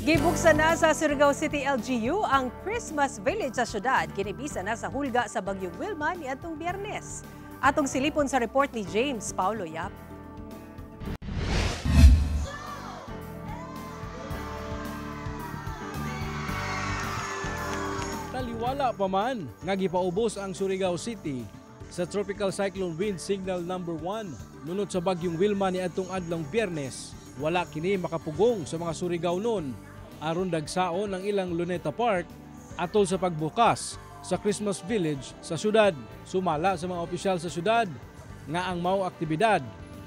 Gibuksan na sa Surigao City LGU ang Christmas Village sa syudad. Kinibisa na sa hulga sa Bagyong Wilma niadtong Biyernes. Atong silipon sa report ni James Paulo Yap. Taliwala pa man nga gipaubos ang Surigao City sa Tropical Cyclone Wind Signal number 1 nunot sa Bagyong Wilma niadtong adlong Biyernes. Wala kini makapugong sa mga Surigao noon aron dagsaon ang ilang Luneta Park atol sa pagbukas sa Christmas Village sa syudad. Sumala sa mga opisyal sa syudad nga ang mao aktibidad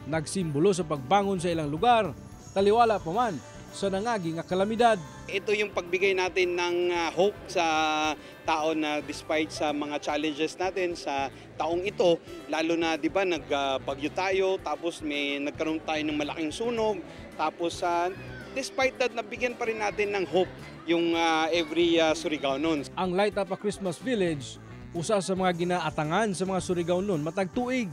nagsimbolo sa pagbangon sa ilang lugar, taliwala pa man sa nangagi nga kalamidad. Ito yung pagbigay natin ng hope sa tao na despite sa mga challenges natin sa taong ito, lalo na 'di ba nagbagyo tayo, tapos may nagkaroon tayo ng malaking sunog, tapos despite that nabigyan pa rin natin ng hope yung every Surigao noon. Ang Light Up a Christmas Village usa sa mga ginaatangan sa mga Surigao noon matag tuig.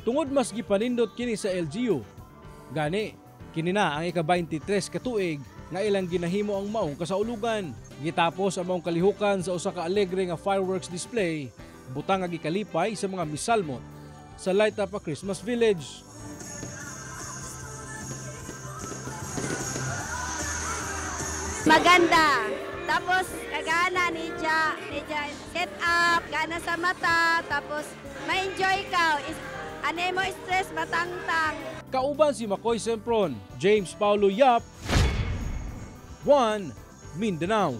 Tungod mas gipanindot kini sa LGU. Gani kini na ang ika-23 ka tuig nga ilang ginahimo ang maong kasaulugan. Gitapos ang maong kalihukan sa usa ka alegre nga fireworks display, butang nga gikalipay sa mga misalmot sa Light Up a Christmas Village. Maganda. Tapos kagana nidya set up, gana sa mata, tapos ma-enjoy ka. Ane mo stress matangtang. Kauban si Makoy Sempron, James Paulo Yap, 1 Mindanao.